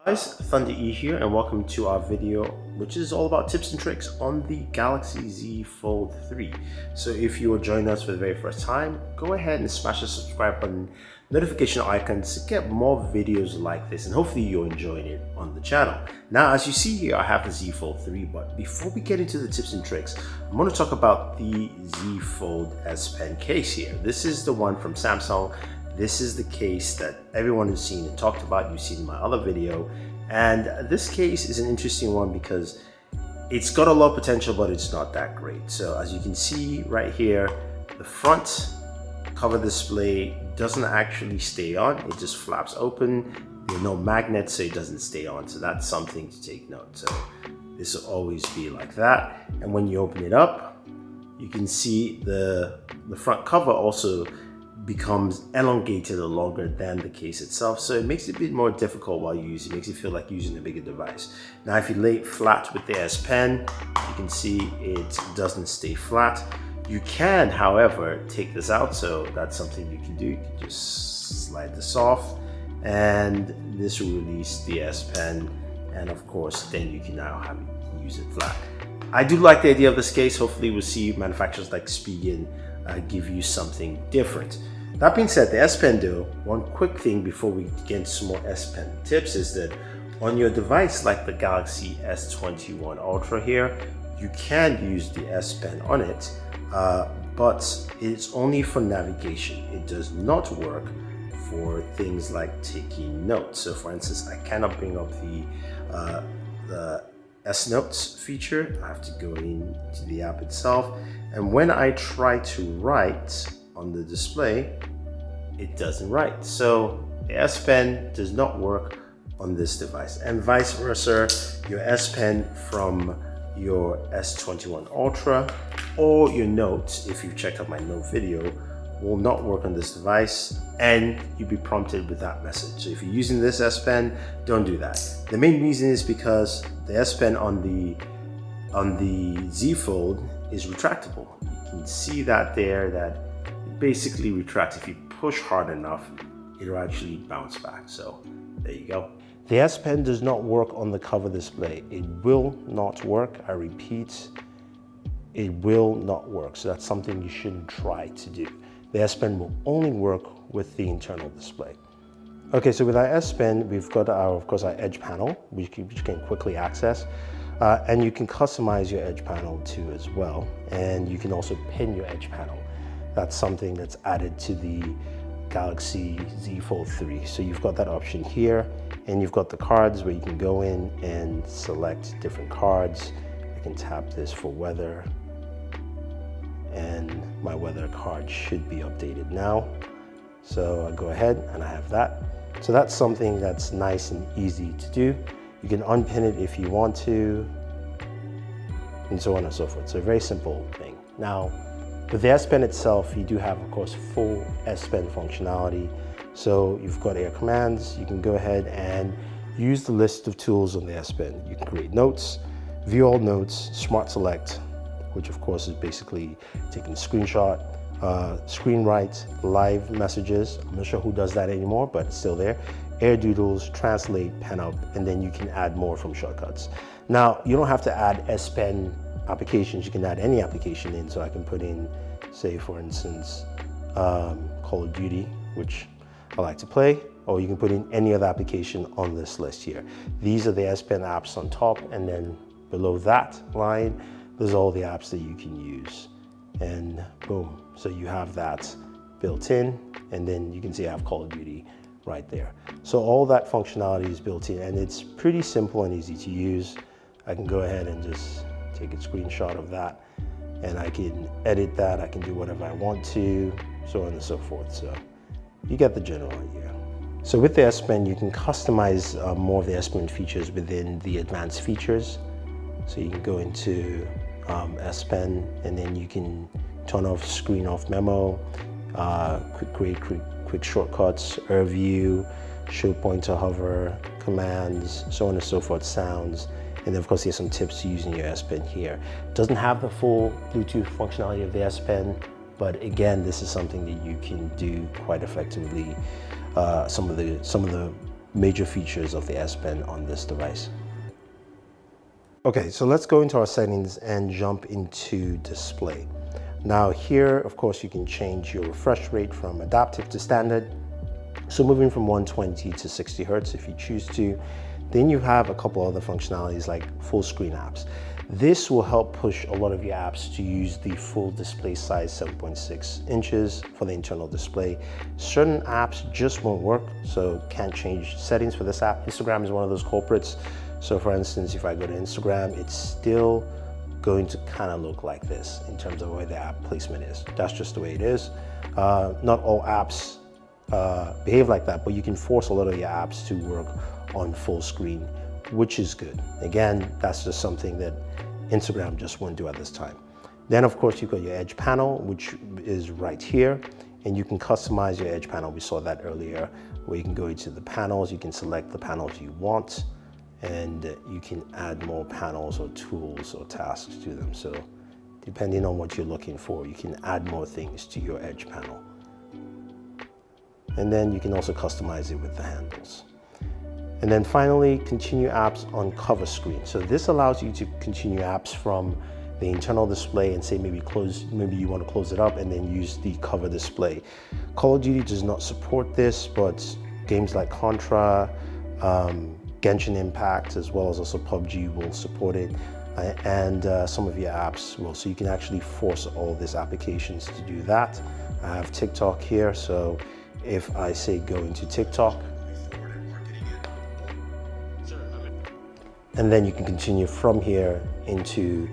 Guys, Thunder E here and welcome to our video which is all about tips and tricks on the Galaxy Z Fold 3. So if you are joining us for the very first time, go ahead and smash the subscribe button, notification icons to get more videos like this, and hopefully you're enjoying it on the channel. Now as you see here, I have the Z Fold 3, but before we get into the tips and tricks, I'm going to talk about the Z Fold S Pen case here. This is the one from Samsung. This is the case that everyone has seen and talked about. You've seen in my other video. And this case is an interesting one because it's got a lot of potential, but it's not that great. So as you can see right here, the front cover display doesn't actually stay on. It just flaps open. There are no magnets, so it doesn't stay on. So that's something to take note. So this will always be like that. And when you open it up, you can see the front cover also becomes elongated or longer than the case itself, so it makes it a bit more difficult while you use it. Makes it feel like using a bigger device. Now if you lay it flat with the S Pen, you can see it doesn't stay flat. You can, however, take this out, so that's something you can do. You can just slide this off and this will release the S Pen, and of course then you can now use it flat. I do like the idea of this case. Hopefully we'll see manufacturers like Spigen give you something different. That being said, the S Pen though, one quick thing before we get into some more S Pen tips is that on your device like the Galaxy S21 Ultra here, you can use the S Pen on it, but it's only for navigation. It does not work for things like taking notes. So for instance, I cannot bring up the S Notes feature. I have to go into the app itself, and when I try to write on the display, it doesn't write. So the S Pen does not work on this device, and vice versa. Your S Pen from your S21 Ultra or your Note, if you've checked out my Note video, will not work on this device, and you'll be prompted with that message. So if you're using this S Pen, don't do that. The main reason is because the S Pen on the Z Fold is retractable. You can see that there, that it basically retracts. If you push hard enough, it'll actually bounce back. So there you go. The S Pen does not work on the cover display. It will not work. I repeat, it will not work. So that's something you shouldn't try to do. The S Pen will only work with the internal display. Okay, so with our S Pen, we've got of course our edge panel, which you can quickly access. And you can customize your edge panel too as well. And you can also pin your edge panel. That's something that's added to the Galaxy Z Fold 3. So you've got that option here, and you've got the cards where you can go in and select different cards. I can tap this for weather, and my weather card should be updated now. So I go ahead and I have that. So that's something that's nice and easy to do. You can unpin it if you want to, and so on and so forth. So a very simple thing. Now, with the S Pen itself, you do have, of course, full S Pen functionality. So you've got air commands. You can go ahead and use the list of tools on the S Pen. You can create notes, view all notes, smart select, which of course is basically taking a screenshot, screen write, live messages. I'm not sure who does that anymore, but it's still there. Air doodles, translate, pen up, and then you can add more from shortcuts. Now, you don't have to add S Pen applications. You can add any application in. So I can put in, say for instance, Call of Duty, which I like to play, or you can put in any other application on this list here. These are the S Pen apps on top, and then below that line, there's all the apps that you can use, and boom. So you have that built in, and then you can see I have Call of Duty right there. So all that functionality is built in, and it's pretty simple and easy to use. I can go ahead and just take a screenshot of that, and I can edit that. I can do whatever I want to, so on and so forth. So you get the general idea. So with the S Pen, you can customize more of the S Pen features within the advanced features. So you can go into S Pen, and then you can turn off screen off memo, quick shortcuts, air view, show pointer hover, commands, so on and so forth, sounds. And then of course there's some tips to using your S Pen here. It doesn't have the full Bluetooth functionality of the S Pen, but again, this is something that you can do quite effectively. Some of the major features of the S Pen on this device. Okay, so let's go into our settings and jump into display. Now here, of course, you can change your refresh rate from adaptive to standard. So moving from 120 to 60 Hertz if you choose to. Then you have a couple other functionalities like full screen apps. This will help push a lot of your apps to use the full display size 7.6 inches for the internal display. Certain apps just won't work, so can't change settings for this app. Instagram is one of those culprits. So for instance, if I go to Instagram, it's still going to kind of look like this in terms of where the app placement is. That's just the way it is. Not all apps behave like that, but you can force a lot of your apps to work on full screen, which is good. Again, that's just something that Instagram just won't do at this time. Then of course you've got your edge panel, which is right here, and you can customize your edge panel. We saw that earlier, where you can go into the panels, you can select the panels you want, and you can add more panels or tools or tasks to them. So depending on what you're looking for, you can add more things to your edge panel. And then you can also customize it with the handles. And then finally, continue apps on cover screen. So this allows you to continue apps from the internal display and say maybe you want to close it up and then use the cover display. Call of Duty does not support this, but games like Contra, Genshin Impact, as well as also PUBG will support it, and some of your apps will. So you can actually force all these applications to do that. I have TikTok here, so if I say go into TikTok, and then you can continue from here into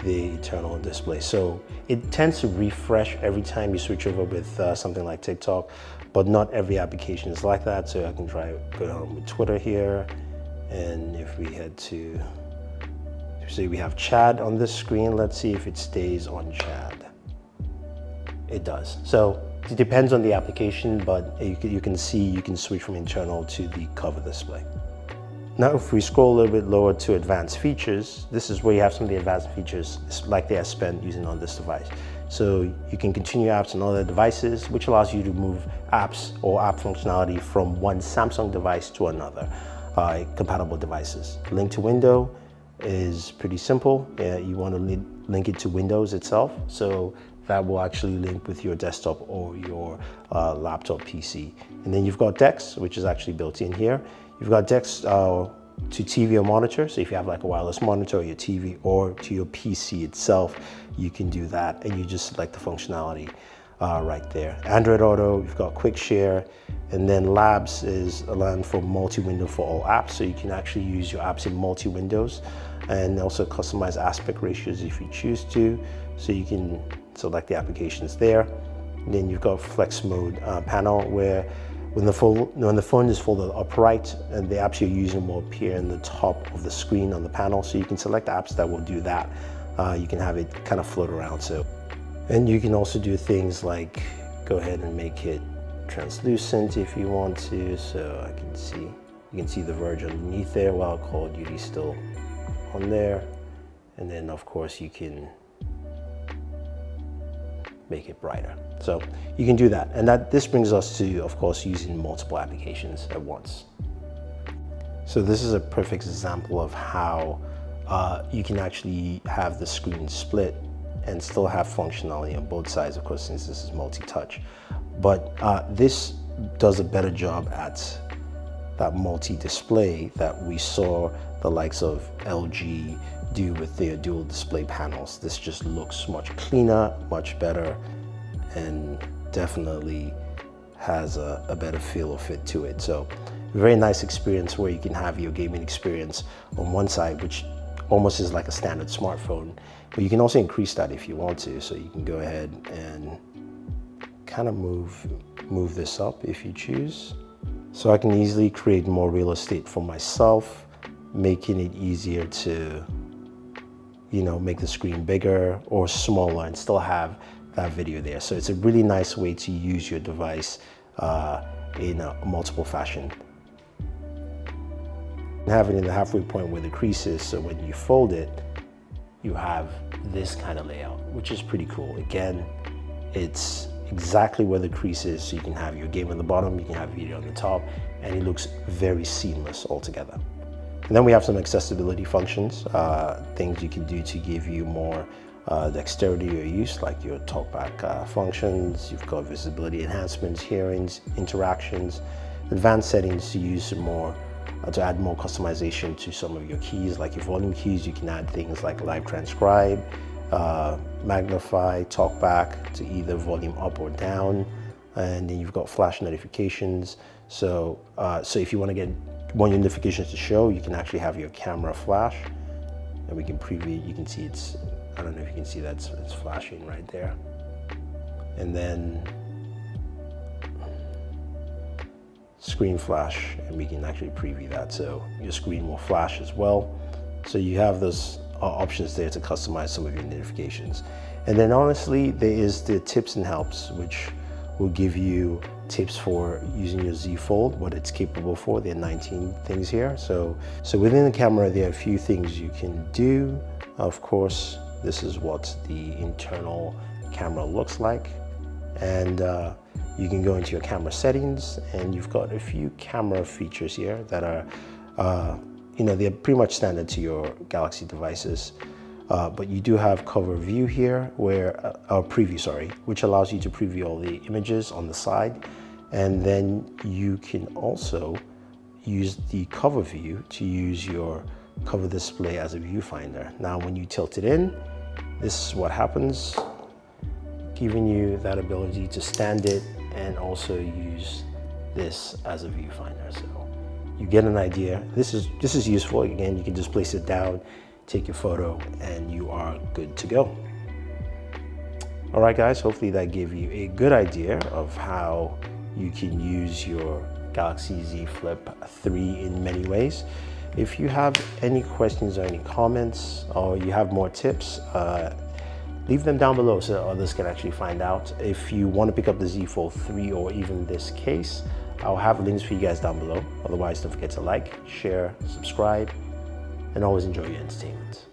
the internal display. So it tends to refresh every time you switch over with something like TikTok, but not every application is like that. So I can go on with Twitter here, and if we head to, say we have Chad on this screen, let's see if it stays on Chad. It does. So it depends on the application, but you can see you can switch from internal to the cover display. Now, if we scroll a little bit lower to advanced features, this is where you have some of the advanced features like the S Pen using on this device. So you can continue apps on other devices, which allows you to move apps or app functionality from one Samsung device to another, compatible devices. Link to window is pretty simple. You want to link it to Windows itself. So that will actually link with your desktop or your laptop PC. And then you've got DeX, which is actually built in here. You've got DeX to TV or monitor. So if you have like a wireless monitor or your TV or to your PC itself, you can do that. And you just select the functionality right there. Android Auto, you've got Quick Share. And then Labs is allowing for multi-window for all apps. So you can actually use your apps in multi-windows and also customize aspect ratios if you choose to. So you can select the applications there. And then you've got Flex Mode panel where when the phone is folded upright, and the apps you're using will appear in the top of the screen on the panel. So you can select apps that will do that. You can have it kind of float around. And you can also do things like go ahead and make it translucent if you want to. So you can see the verge underneath there while Call of Duty is still on there. And then of course you can make it brighter. So you can do that. And this brings us to, of course, using multiple applications at once. So this is a perfect example of how you can actually have the screen split and still have functionality on both sides, of course, since this is multi-touch. But this does a better job at that multi-display that we saw the likes of LG do with their dual display panels. This just looks much cleaner, much better, and definitely has a better feel or fit to it. So very nice experience where you can have your gaming experience on one side, which almost is like a standard smartphone, but you can also increase that if you want to. So you can go ahead and kind of move this up if you choose. So I can easily create more real estate for myself, making it easier to, make the screen bigger or smaller and still have that video there. So it's a really nice way to use your device in a multiple fashion. And have it in the halfway point where the crease is, so when you fold it, you have this kind of layout, which is pretty cool. Again, it's exactly where the crease is, so you can have your game on the bottom, you can have video on the top, and it looks very seamless altogether. And then we have some accessibility functions, things you can do to give you more dexterity or use, like your talkback functions. You've got visibility enhancements, hearings, interactions, advanced settings to use some more, to add more customization to some of your keys, like your volume keys. You can add things like live transcribe, magnify, talkback to either volume up or down, and then you've got flash notifications. So if you want your notifications to show, you can actually have your camera flash, and we can preview. You can see it's, I don't know if you can see that it's flashing right there. And then screen flash, and we can actually preview that, so your screen will flash as well. So you have those options there to customize some of your notifications. And then honestly, there is the tips and helps, which will give you tips for using your Z Fold, what it's capable for. There are 19 things here. So within the camera, there are a few things you can do. Of course, this is what the internal camera looks like. And you can go into your camera settings, and you've got a few camera features here that are, they're pretty much standard to your Galaxy devices. But you do have cover view here, preview, sorry, which allows you to preview all the images on the side. And then you can also use the cover view to use your cover display as a viewfinder. Now, when you tilt it in, this is what happens, giving you that ability to stand it and also use this as a viewfinder. So you get an idea. This is useful. Again, you can just place it down, take your photo, and you are good to go. All right, guys, hopefully that gave you a good idea of how you can use your Galaxy Z Flip 3 in many ways. If you have any questions or any comments, or you have more tips, leave them down below so others can actually find out. If you want to pick up the Z Fold 3 or even this case, I'll have links for you guys down below. Otherwise, don't forget to like, share, subscribe, and always enjoy your entertainment.